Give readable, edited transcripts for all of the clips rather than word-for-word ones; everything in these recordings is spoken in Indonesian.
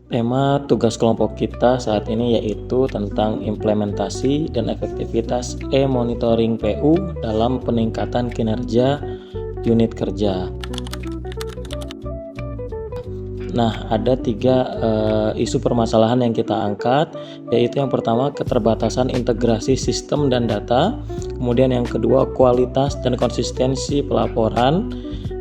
Tema tugas kelompok kita saat ini yaitu tentang implementasi dan efektivitas e-monitoring PU dalam peningkatan kinerja unit kerja. Nah, ada tiga isu permasalahan yang kita angkat, yaitu yang pertama keterbatasan integrasi sistem dan data, kemudian yang kedua kualitas dan konsistensi pelaporan,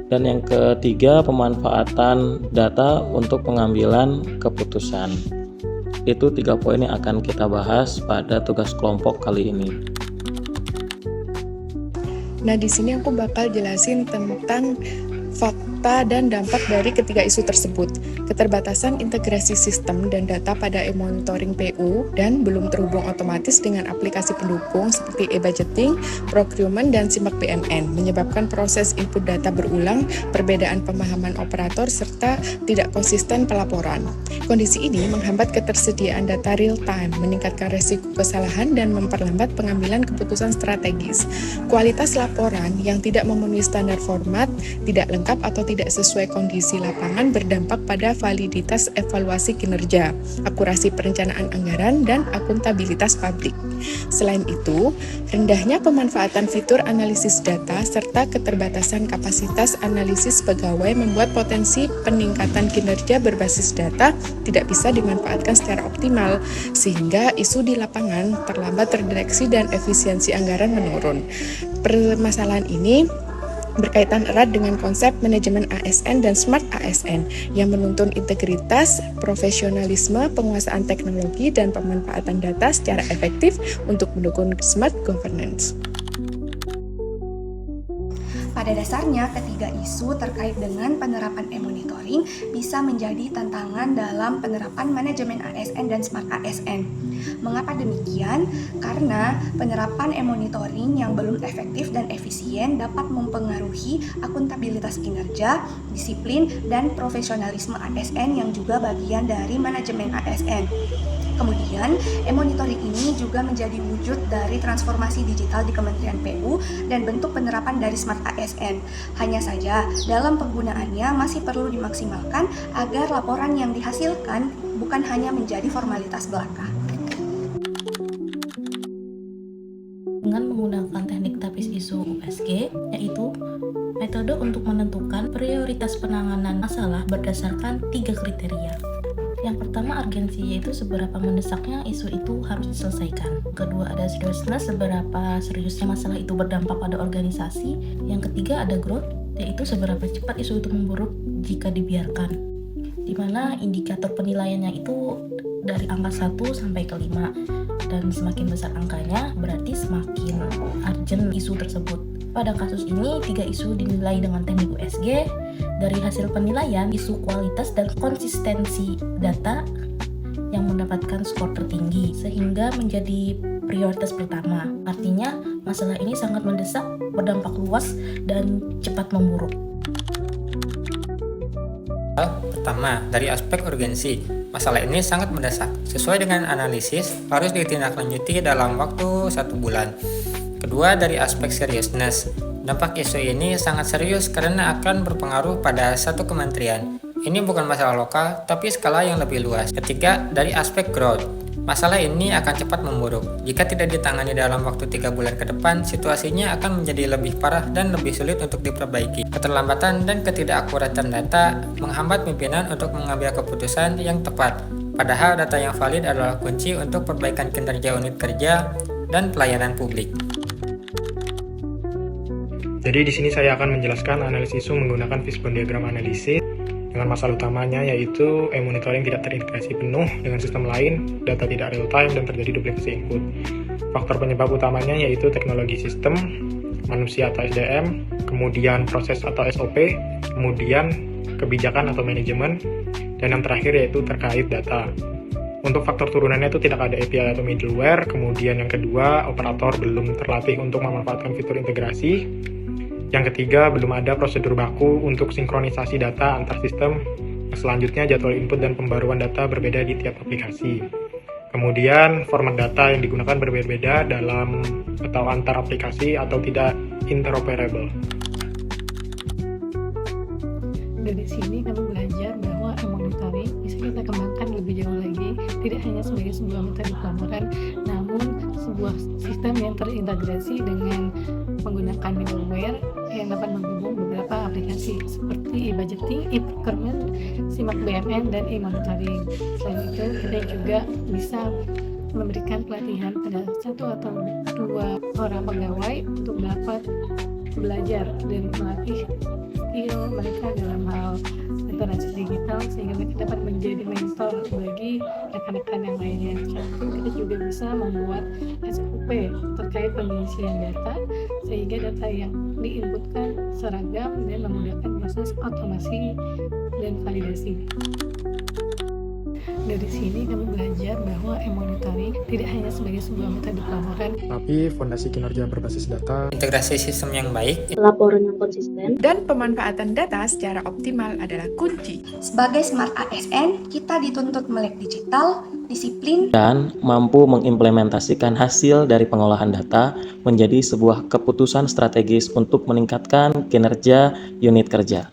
dan yang ketiga pemanfaatan data untuk pengambilan keputusan. Itu 3 poin yang akan kita bahas pada tugas kelompok kali ini. Nah, di sini aku bakal jelasin tentang fakta dan dampak dari ketiga isu tersebut. Keterbatasan integrasi sistem dan data pada e-monitoring PU dan belum terhubung otomatis dengan aplikasi pendukung seperti e-budgeting, procurement, dan simak BNN, menyebabkan proses input data berulang, perbedaan pemahaman operator, serta tidak konsisten pelaporan. Kondisi ini menghambat ketersediaan data real-time, meningkatkan resiko kesalahan, dan memperlambat pengambilan keputusan strategis. Kualitas laporan yang tidak memenuhi standar format, tidak lengkap atau tidak sesuai kondisi lapangan berdampak pada validitas evaluasi kinerja, akurasi perencanaan anggaran, dan akuntabilitas publik. Selain itu, rendahnya pemanfaatan fitur analisis data serta keterbatasan kapasitas analisis pegawai membuat potensi peningkatan kinerja berbasis data tidak bisa dimanfaatkan secara optimal, sehingga isu di lapangan terlambat terdeteksi dan efisiensi anggaran menurun. Permasalahan ini berkaitan erat dengan konsep manajemen ASN dan smart ASN yang menuntun integritas, profesionalisme, penguasaan teknologi, dan pemanfaatan data secara efektif untuk mendukung smart governance. Pada dasarnya, ketiga isu terkait dengan penerapan e-monitoring bisa menjadi tantangan dalam penerapan manajemen ASN dan smart ASN. Mengapa demikian? Karena penerapan e-monitoring yang belum efektif dan efisien dapat mempengaruhi akuntabilitas kinerja, disiplin, dan profesionalisme ASN yang juga bagian dari manajemen ASN. Kemudian, e-monitoring ini juga menjadi wujud dari transformasi digital di Kementerian PU dan bentuk penerapan dari Smart ASN. Hanya saja, dalam penggunaannya masih perlu dimaksimalkan agar laporan yang dihasilkan bukan hanya menjadi formalitas belaka. Dengan menggunakan teknik tapis isu USG, yaitu metode untuk menentukan prioritas penanganan masalah berdasarkan 3 kriteria. Yang pertama, urgensi, yaitu seberapa mendesaknya isu itu harus diselesaikan. Kedua, ada seriousness, seberapa seriusnya masalah itu berdampak pada organisasi. Yang ketiga, ada growth, yaitu seberapa cepat isu itu memburuk jika dibiarkan. Di mana indikator penilaiannya itu dari angka 1 sampai ke 5. Dan semakin besar angkanya, berarti semakin urgent isu tersebut. Pada kasus ini, 3 isu dinilai dengan teknik USG. Dari hasil penilaian, isu kualitas dan konsistensi data yang mendapatkan skor tertinggi, sehingga menjadi prioritas pertama. Artinya, masalah ini sangat mendesak, berdampak luas, dan cepat memburuk. Pertama, dari aspek urgensi, masalah ini sangat mendesak. Sesuai dengan analisis, harus ditindaklanjuti dalam waktu 1 bulan. Kedua, dari aspek seriousness, dampak isu ini sangat serius karena akan berpengaruh pada satu kementerian. Ini bukan masalah lokal, tapi skala yang lebih luas. Ketiga, dari aspek growth, masalah ini akan cepat memburuk. Jika tidak ditangani dalam waktu 3 bulan ke depan, situasinya akan menjadi lebih parah dan lebih sulit untuk diperbaiki. Keterlambatan dan ketidakakuratan data menghambat pimpinan untuk mengambil keputusan yang tepat. Padahal data yang valid adalah kunci untuk perbaikan kinerja unit kerja dan pelayanan publik. Jadi di sini saya akan menjelaskan analisis isu menggunakan fishbone diagram analisis dengan masalah utamanya yaitu e-monitoring tidak terintegrasi penuh dengan sistem lain, data tidak real time, dan terjadi duplikasi input. Faktor penyebab utamanya yaitu teknologi sistem, manusia atau SDM, kemudian proses atau SOP, kemudian kebijakan atau manajemen, dan yang terakhir yaitu terkait data. Untuk faktor turunannya itu tidak ada API atau middleware, kemudian yang kedua operator belum terlatih untuk memanfaatkan fitur integrasi. Yang ketiga, belum ada prosedur baku untuk sinkronisasi data antar sistem. Selanjutnya, jadwal input dan pembaruan data berbeda di tiap aplikasi. Kemudian, format data yang digunakan berbeda dalam atau antar aplikasi atau tidak interoperable. Dari sini kami belajar bahwa e-monitoring bisa kita kembangkan lebih jauh lagi, tidak hanya sebagai sebuah metode pelaporan, namun sebuah sistem yang terintegrasi dengan menggunakan middleware yang dapat menghubung beberapa aplikasi seperti e-budgeting, e-procurement, simak BMN, dan e-monitoring. Selain itu, kita juga bisa memberikan pelatihan pada 1 atau 2 orang pegawai untuk dapat belajar dan melatih skill mereka dalam hal literasi digital sehingga mereka dapat menjadi mentor bagi rekan-rekan yang lainnya. Selain itu, kita juga bisa membuat SOP terkait pengisian data sehingga data yang diinputkan seragam dan memudahkan proses otomasi dan validasi. Dari sini kami belajar bahwa e-monitoring tidak hanya sebagai sebuah metode pelaporan, tapi fondasi kinerja berbasis data, Integrasi sistem yang baik laporan yang konsisten, Dan pemanfaatan data secara optimal adalah kunci. Sebagai Smart ASN, kita dituntut melek digital, disiplin, dan mampu mengimplementasikan hasil dari pengolahan data menjadi sebuah keputusan strategis untuk meningkatkan kinerja unit kerja.